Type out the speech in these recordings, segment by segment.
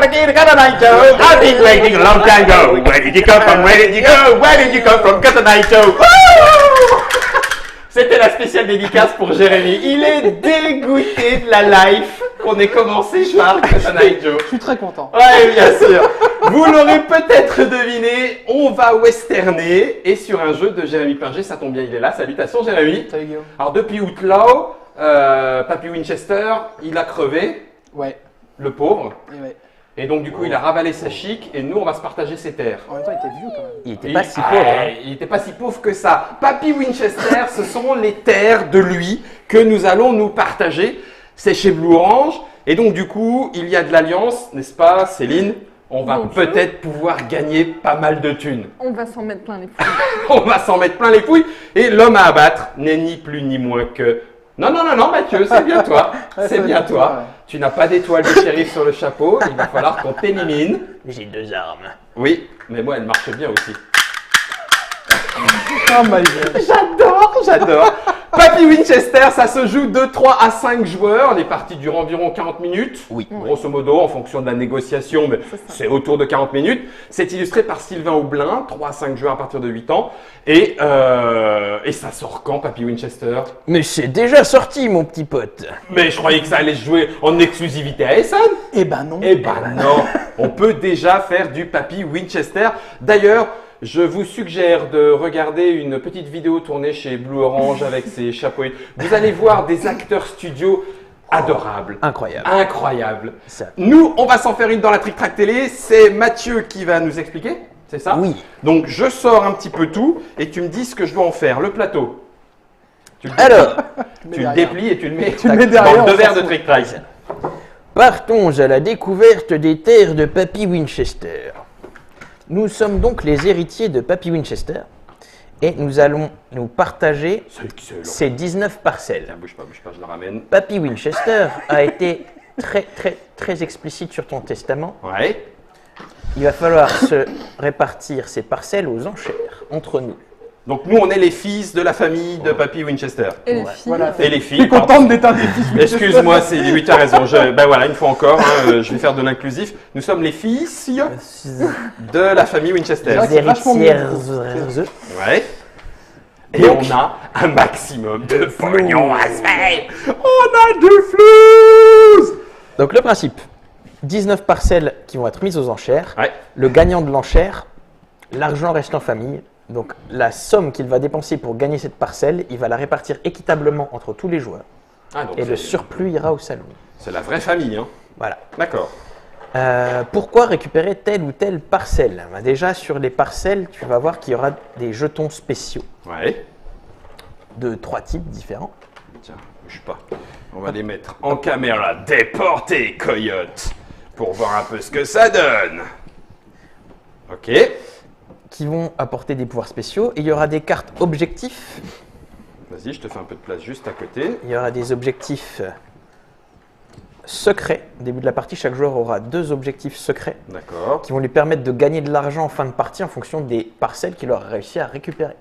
Cotton Eye Joe. I've been waiting a long time ago. Where did you come from? Where did you go? Where did you come from? Cotton Eye Joe. C'était la spéciale dédicace pour Jérémy. Il est dégoûté de la life qu'on ait commencé par Cotton Eye Joe. Je suis très content. Ouais, bien sûr. Vous l'aurez peut-être deviné, on va westerner et sur un jeu de Jérémy Klinger, ça tombe bien, il est là. Salutations Jérémy. Salut Guillaume. Alors depuis Outlaw, Papy Winchester, il a crevé, Ouais. le pauvre. Et ouais. Et donc du coup, il a ravalé sa chic et nous, on va se partager ses terres. En même temps, il était vieux quand même. Il était pas si pauvre. Hein. Il n'était pas si pauvre que ça. Papy Winchester, ce sont les terres de lui que nous allons nous partager. C'est chez Blue Orange. Et donc du coup, il y a de l'alliance, n'est-ce pas Céline? On va Donc, peut-être pouvoir gagner pas mal de thunes. On va s'en mettre plein les fouilles. On va s'en mettre plein les fouilles. Et l'homme à abattre n'est ni plus ni moins que... Non, Mathieu, c'est bien toi. Ouais, C'est ça bien va être toi. toi, ouais. Tu n'as pas d'étoile de shérif sur le chapeau. Il va falloir qu'on t'élimine. J'ai 2 armes. Oui, mais moi, elle marche bien aussi. Oh my god. J'adore. Papy Winchester, ça se joue de 3 à 5 joueurs. Les parties durent environ 40 minutes. Oui. Grosso modo, en fonction de la négociation, mais c'est autour de 40 minutes. C'est illustré par Sylvain Aublin, 3 à 5 joueurs à partir de 8 ans. Et ça sort quand, Papy Winchester? Mais c'est déjà sorti, mon petit pote. Mais je croyais que ça allait se jouer en exclusivité à Essen. Eh ben non. Eh ben non, on peut déjà faire du Papy Winchester. D'ailleurs, je vous suggère de regarder une petite vidéo tournée chez Blue Orange avec ses chapeaux. Vous allez voir des acteurs studio adorables. Incroyable. Incroyables. Ça. Nous, on va s'en faire une dans la Trick Track Télé. C'est Mathieu qui va nous expliquer, c'est ça? Oui. Donc, je sors un petit peu tout et tu me dis ce que je dois en faire. Le plateau. Tu le Alors, tu le déplies et tu le mets, le mets derrière, dans on deux s'en verres de fout. Trick Track. partons à la découverte des terres de Papy Winchester. Nous sommes donc les héritiers de Papy Winchester et nous allons nous partager C'est excellent. ces 19 parcelles. Tiens, bouge pas, je la ramène. Papy Winchester a été très explicite sur ton testament. Ouais. Il va falloir se répartir ces parcelles aux enchères entre nous. Donc nous, on est les fils de la famille de Papy Winchester. Et les Ouais. filles. Voilà. Et les Je filles. suis pardon. contente d'être un des fils. Excuse-moi, c'est oui, tu as raison. Ben voilà, une fois encore, hein, je vais faire de l'inclusif. Nous sommes les fils de la famille Winchester. C'est vachement mieux. Héritières. Ouais. Et Donc- on a un maximum de pognon à se faire. On a du flou. Donc le principe, 19 parcelles qui vont être mises aux enchères. Ouais. Le gagnant de l'enchère, l'argent reste en famille. Donc la somme qu'il va dépenser pour gagner cette parcelle, il va la répartir équitablement entre tous les joueurs. Ah, donc Et le c'est- surplus ira au salon. c'est la vraie famille, hein. Voilà. D'accord. Pourquoi récupérer telle ou telle parcelle? Ben déjà, sur les parcelles, tu vas voir qu'il y aura des jetons spéciaux Ouais. de 3 types différents. Tiens, bouge pas. On va les mettre en caméra déportée, coyote, pour voir un peu ce que ça donne. Ok. Qui vont apporter des pouvoirs spéciaux. Et il y aura des cartes objectifs. Vas-y, je te fais un peu de place juste à côté. Il y aura des objectifs secrets. Au début de la partie, chaque joueur aura 2 objectifs secrets D'accord. qui vont lui permettre de gagner de l'argent en fin de partie en fonction des parcelles qu'il aura réussi à récupérer.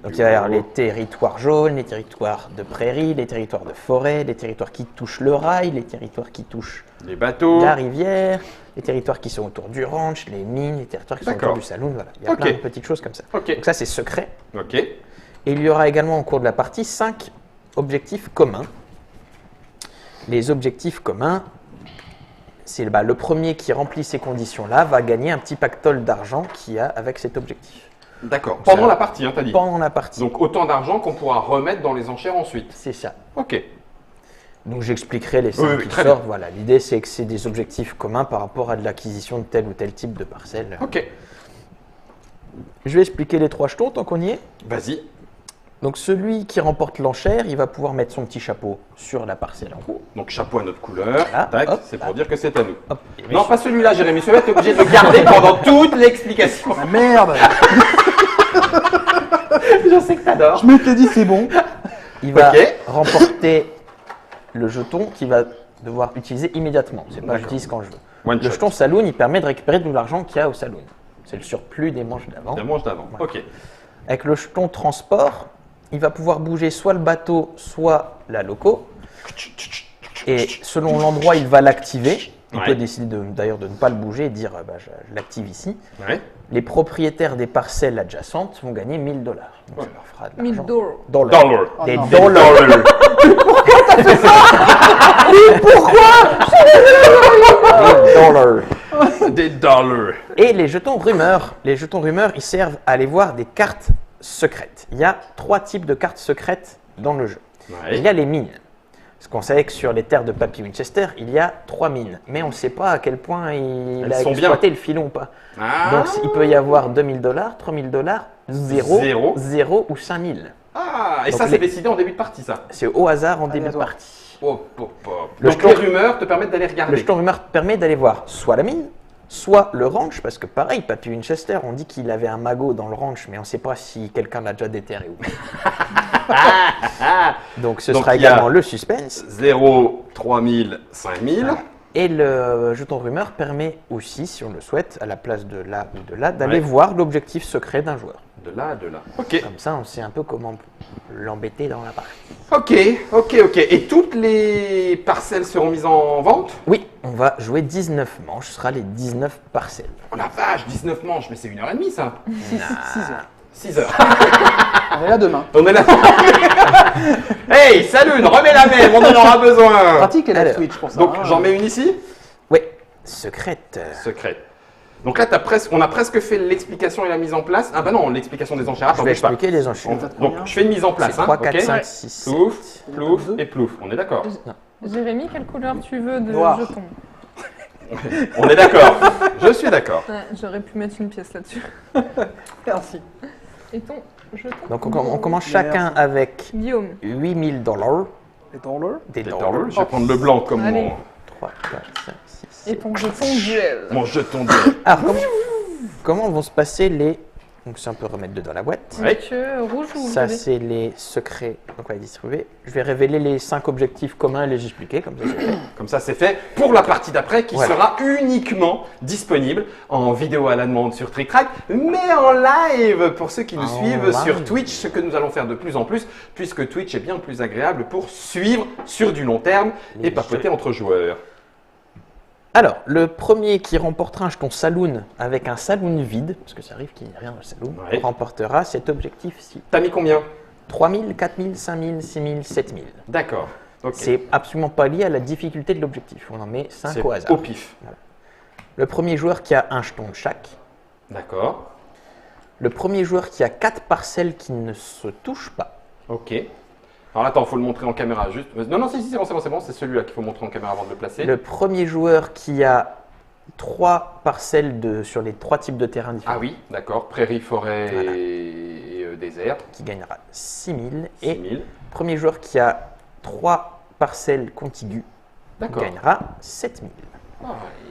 Donc il va y avoir les territoires jaunes, les territoires de prairie, les territoires de forêt, les territoires qui touchent le rail, les territoires qui touchent Les bateaux. la rivière, les territoires qui sont autour du ranch, les mines, les territoires qui sont D'accord. autour du saloon. Voilà. Il y a Ok. plein de petites choses comme ça. Ok. Donc ça, c'est secret. Ok. Et il y aura également au cours de la partie 5 objectifs communs. Les objectifs communs, c'est le premier qui remplit ces conditions-là va gagner un petit pactole d'argent qu'il y a avec cet objectif. D'accord. Pendant la partie, hein, t'as dit. Pendant la partie. Donc autant d'argent qu'on pourra remettre dans les enchères ensuite. C'est ça. Ok. Donc j'expliquerai les 5 Oui, oui, qui très sortent. Voilà. L'idée, c'est que c'est des objectifs communs par rapport à de l'acquisition de tel ou tel type de parcelle. Ok. Je vais expliquer les 3 jetons tant qu'on y est. Vas-y. Donc celui qui remporte l'enchère, il va pouvoir mettre son petit chapeau sur la parcelle en haut. Donc chapeau à notre couleur. Voilà, Tac. hop, C'est là. pour dire que c'est à nous. Hop. Et Non, pas celui-là, Jérémy. Celui-là, t'es obligé de le garder pendant toute l'explication. Ah merde. Je sais que t'adores. Je m'étais dit c'est bon. il va Ok. remporter le jeton qu'il va devoir utiliser immédiatement. C'est pas je D'accord. l'utilise quand je veux. One Le shot. jeton saloon, il permet de récupérer tout l'argent qu'il y a au saloon. C'est le surplus des manches d'avant. La manche d'avant. Ouais. Ok. Avec le jeton transport, il va pouvoir bouger soit le bateau, soit la loco. Et selon l'endroit, il va l'activer. On Ouais. peut décider d'ailleurs de ne pas le bouger et dire bah, je l'active ici. Ouais. Les propriétaires des parcelles adjacentes vont gagner 1000 $. Donc ça leur fera de 1000 l'argent. dollars. Dollar. Oh Des non. dollars. Dollars. Des dollars. Et les jetons rumeurs. Les jetons rumeurs, ils servent à aller voir des cartes secrètes. Il y a 3 types de cartes secrètes dans le jeu. Ouais. Il y a les mines. Parce qu'on savait que sur les terres de Papy Winchester, il y a 3 mines. Mais on ne sait pas à quel point il Elles a sont exploité le filon ou pas. Ah. Donc il peut y avoir 2000 $, 3000 $, 0, Zéro. 0 ou 5000. Ah, et Donc ça, c'est les- décidé en début de partie, ça. C'est au hasard en début de Aléatoire. partie. Hop, hop, hop. Le Donc, jeton- les rumeurs te permettent d'aller Le regarder. jeton rumeur permet d'aller voir soit la mine, soit le ranch, parce que pareil, Papy Winchester, on dit qu'il avait un magot dans le ranch, mais on ne sait pas si quelqu'un l'a déjà déterré ou pas. Donc ce Donc, sera il y a- également le suspense. 0, 3000, 5000. Et le jeton rumeur permet aussi, si on le souhaite, à la place de là ou de là, d'aller Ouais. voir l'objectif secret d'un joueur. De là à de là. Ok. Comme ça, on sait un peu comment l'embêter dans la partie. Ok. Et toutes les parcelles seront mises en vente? Oui, on va jouer 19 manches, ce sera les 19 parcelles. Oh la vache, 19 manches, mais c'est 1h30 ça. 6 heures. 6 heures. On est là demain. On est là. Hey, Saloon, remets la même, on en aura besoin. Pratique les live Alors, Twitch pour ça. Donc hein. j'en mets une ici. Oui, secrète. Secret. Donc là, on a presque fait l'explication et la mise en place. Ah bah non, l'explication des enchères. Je Attends, vais bouge pas. expliquer les enchères. Donc je fais une mise en place. C'est 3, 4, ok 5, 6, Plouf, plouf et plouf. On est d'accord. Jérémy, quelle couleur tu veux de Noir. jeton? On est d'accord. Je suis d'accord. Ouais, j'aurais pu mettre une pièce là-dessus. Merci. Et ton jeton? Donc on commence chacun avec Guillaume. 8000 $. Les dollars. Des Des dollars. dollars. Je vais prendre le blanc comme Allez. mon, 3, 4, 5, 6. Et ton jeton duel. mon jeton de. Alors, comment vont se passer les... Donc ça, on peut remettre dedans la boîte. Ouais. Donc, rouge ou Ça, violet? c'est les secrets donc on va les distribuer. Je vais révéler les 5 objectifs communs et les expliquer, comme ça c'est fait. Comme ça, c'est fait pour la partie d'après qui Voilà. sera uniquement disponible en vidéo à la demande sur Trick Track, mais en live pour ceux qui nous En suivent live. sur Twitch, ce que nous allons faire de plus en plus, puisque Twitch est bien plus agréable pour suivre sur du long terme Les et papoter entre joueurs. Alors, le premier qui remportera un jeton saloon avec un saloon vide, parce que ça arrive qu'il n'y ait rien dans le saloon, Ouais. remportera cet objectif-ci. T'as mis combien? 3000, 4000, 5000, 6000, 7000. D'accord. Ok. C'est absolument pas lié à la difficulté de l'objectif. On en met 5 C'est au hasard. au pif. Le premier joueur qui a un jeton de chaque. D'accord. Le premier joueur qui a 4 parcelles qui ne se touchent pas. Ok. Alors attends, faut le montrer en caméra juste. Non, si, c'est bon, c'est celui-là qu'il faut montrer en caméra avant de le placer. Le premier joueur qui a 3 parcelles sur les 3 types de terrains différents Ah oui, d'accord. Prairie, forêt Voilà. et désert. qui gagnera 6000. Et 6000. premier joueur qui a 3 parcelles contiguës D'accord. gagnera 7000. Ah,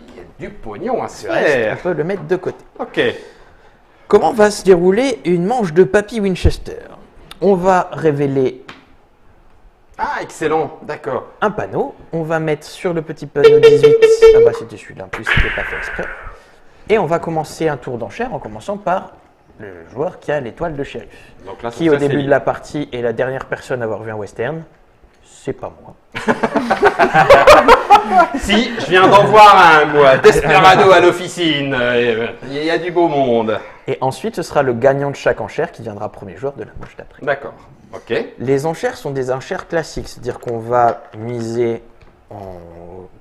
il y a du pognon à se Le reste, faire. on peut le mettre de côté. Ok. Comment va se dérouler une manche de Papy Winchester? On va révéler Ah, excellent. D'accord. un panneau. On va mettre sur le petit panneau 18. Ah bah c'était celui-là en plus, c'était pas fait exprès. Et on va commencer un tour d'enchère en commençant par le joueur qui a l'étoile de shérif. Donc là, Qui ça, au c'est début de libre. la partie est la dernière personne à avoir vu un western. C'est pas moi. Si, je viens d'en voir un, moi. Desperado à l'officine. Il y a du beau monde. Et ensuite, ce sera le gagnant de chaque enchère qui viendra premier joueur de la manche d'après. D'accord. Ok. Les enchères sont des enchères classiques, c'est-à-dire qu'on va miser en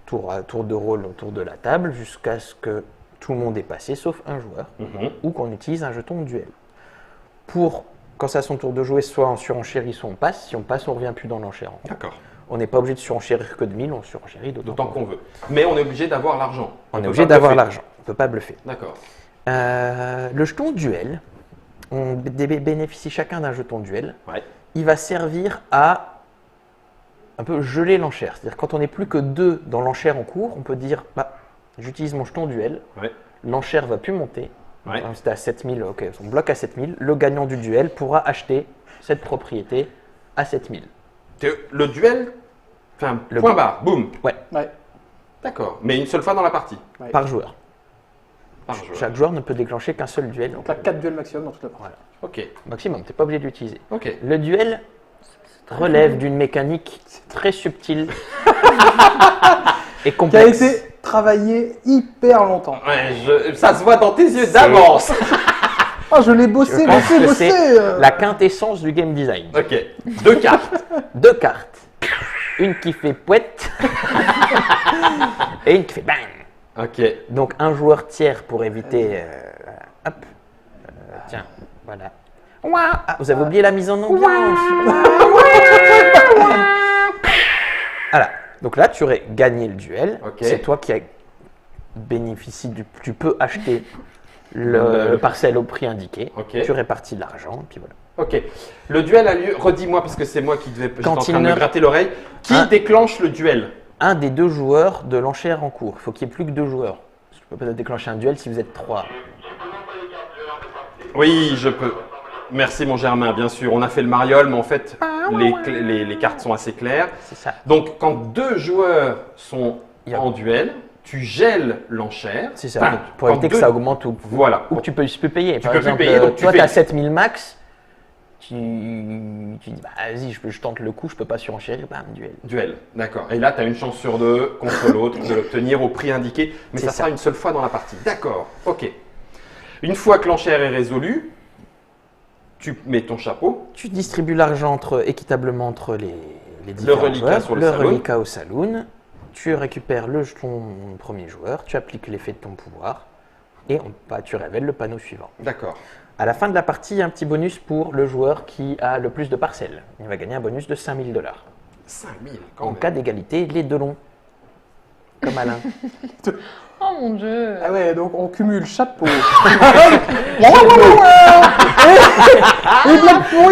tour de rôle autour de la table jusqu'à ce que tout le monde ait passé, sauf un joueur, Mhm. ou qu'on utilise un jeton de duel. Pour, quand c'est à son tour de jouer, soit on surenchérit, soit on passe. Si on passe, on ne revient plus dans l'enchère. D'accord. On n'est pas obligé de surenchérir que de 1000, on surenchérit D'autant qu'on veut. Mais on est obligé d'avoir l'argent. On est peut obligé pas d'avoir bluffer. l'argent, on ne peut pas bluffer. D'accord. Le jeton duel, on bénéficie chacun d'un jeton duel. Ouais. Il va servir à un peu geler l'enchère. C'est-à-dire quand on n'est plus que 2 dans l'enchère en cours, on peut dire bah, j'utilise mon jeton duel, Ouais. l'enchère va plus monter. Ouais. C'était à 7000, ok, on bloque à 7000. Le gagnant du duel pourra acheter cette propriété à 7000. Le duel, enfin, Le point gu- barre, boum. Ouais. D'accord. Mais une seule fois dans la partie. Par joueur. Par joueur. Chaque joueur ne peut déclencher qu'un seul duel. Donc là, 4 duels maximum dans toute la partie. Voilà. Ok. Maximum, tu n'es pas obligé de l'utiliser. Ok. Le duel relève d'une mécanique très subtile et Qui a complexe. été travaillé hyper longtemps. Ouais, ça se voit dans tes yeux d'avance. Ah, je l'ai bossé, Je pense que bossé. c'est la quintessence du game design. Ok, 2 cartes. 2 cartes. Une qui fait pouette et une qui fait bang. Ok, Donc un joueur tiers pour éviter. Hop. Tiens, voilà. Ah, vous avez oublié la mise en ambiance. Voilà. Donc là, tu aurais gagné le duel. Ok. C'est toi qui bénéficie du. Tu peux acheter le parcelle au prix indiqué. Ok. Tu répartis l'argent, puis voilà. ok. Le duel a lieu, redis-moi parce que c'est moi qui devais. J'étais en Quand train il de me ne- gratter l'oreille. Qui Hein déclenche le duel? Un des 2 joueurs de l'enchère en cours. Il faut qu'il n'y ait plus que 2 joueurs. Je peux peut-être déclencher un duel si vous êtes 3. Oui, je peux. Merci mon Germain, bien sûr. On a fait le mariole, mais en fait, les cartes sont assez claires. C'est ça. Donc, quand 2 joueurs sont Il y a- en duel, tu gèles l'enchère. C'est ça. Enfin, Pour quand éviter que deux- ça augmente ou Voilà. Ou tu peux payer. Par peux plus exemple, payer, donc tu toi, fais- tu as 7000 max. Tu dis, bah, vas-y, je tente le coup, je peux pas surenchérir, bam, duel. Duel, d'accord. Et là, tu as une chance sur 2 contre l'autre de l'obtenir au prix indiqué, mais C'est ça ça. sera une seule fois dans la partie. D'accord, ok. Une fois que l'enchère est résolue, tu mets ton chapeau. Tu distribues l'argent équitablement entre les différents reliquat joueurs. sur le saloon. reliquat au saloon. Tu récupères le jeton premier joueur, tu appliques l'effet de ton pouvoir et tu révèles le panneau suivant. D'accord. À la fin de la partie, il y a un petit bonus pour le joueur qui a le plus de parcelles. Il va gagner un bonus de 5000 $. 5000 quand En même. cas d'égalité, les 2 longs. Comme Alain. Oh mon dieu. Ah ouais, donc on cumule chapeau.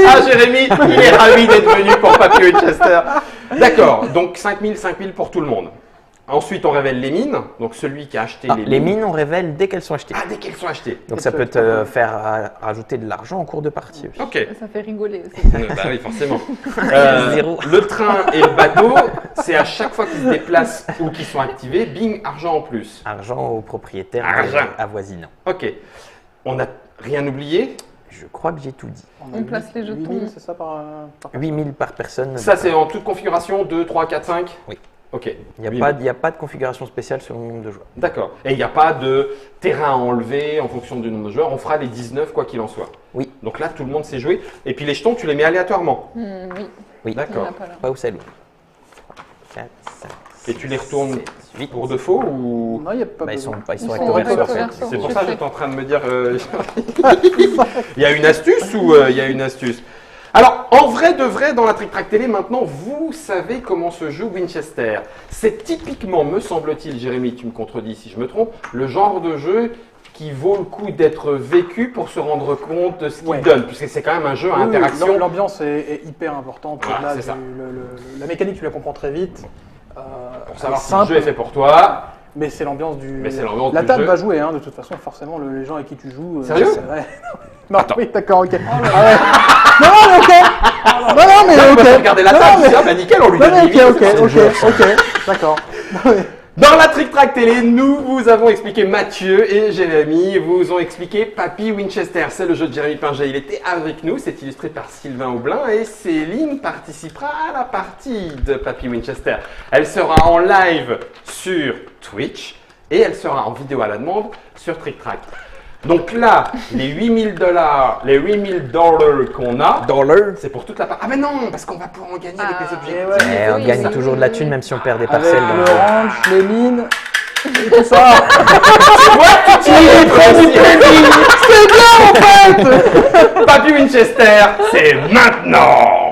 Ah, Jérémy, il est ravi d'être venu pour Papy Winchester. D'accord, donc 5000 pour tout le monde. Ensuite, on révèle les mines. Donc, celui qui a acheté Les mines, on révèle dès qu'elles sont achetées. Ah, dès qu'elles sont achetées. Donc ça peut te faire rajouter de l'argent en cours de partie aussi. Ok. Ça fait rigoler aussi. Bah oui, forcément. Zéro. Le train et le bateau, c'est à chaque fois qu'ils se déplacent ou qu'ils sont activés, bing, argent en plus. Argent aux propriétaires Argent. avoisinants. Ok. On n'a rien oublié. Je crois que j'ai tout dit. On place les jetons. 8000, c'est ça par 8000 par personne. Ça, c'est en toute configuration 2, 3, 4, 5 Oui. Ok. Il n'y a, 8000. pas de configuration spéciale selon le nombre de joueurs. D'accord. Et il n'y a pas de terrain à enlever en fonction du nombre de joueurs. On fera les 19 quoi qu'il en soit. Oui. Donc là, tout le monde sait jouer. Et puis les jetons, tu les mets aléatoirement. Oui, Oui. il n'y en D'accord. a pas là. Pas au saloon. 4, 5, Et tu les retournes 8. pour de faux ou... Non, il n'y a pas Bah, ils sont, besoin. ils sont Ils recto sont verso. recto en fait. verso. C'est pour Je ça que sais. j'étais en train de me dire... il y a une astuce ou il y a une astuce? Alors, en vrai de vrai, dans la Trick Track Télé, maintenant, vous savez comment se joue Winchester. C'est typiquement, me semble-t-il, Jérémy, tu me contredis si je me trompe, le genre de jeu qui vaut le coup d'être vécu pour se rendre compte de ce qu'il Ouais. donne, puisque c'est quand même un jeu à Oui, oui, interaction. l'ambiance est hyper importante. Voilà, Au-delà c'est ça. la mécanique, tu la comprends très vite. Pour savoir si le simple, jeu est fait pour toi. mais c'est l'ambiance du. Mais c'est l'ambiance La du table jeu. va jouer, hein, de toute façon, forcément, les gens avec qui tu joues. Sérieux c'est vrai. Non, oui, d'accord, ok. Ah ouais. Non, mais ok. Non, mais Là, on ok. va regarder la Non, table, mais- c'est bah nickel, on lui Non, donne mais 8 ok, d'accord. Non, mais- Dans la Trick Track Télé, nous vous avons expliqué Mathieu et Jérémy vous ont expliqué Papy Winchester. C'est le jeu de Jérémy Pinger. Il était avec nous, c'est illustré par Sylvain Aublin et Céline participera à la partie de Papy Winchester. Elle sera en live sur Twitch et elle sera en vidéo à la demande sur Trick Track. Donc là, les 8000 $, qu'on a, c'est pour toute la partie. Ah mais non, parce qu'on va pouvoir en gagner avec des objets. ouais. Et on Oui, gagne oui, toujours de la thune même si on perd des Avec parcelles. le donc, ranch, les mines, et tout ça. Papy Winchester, c'est maintenant.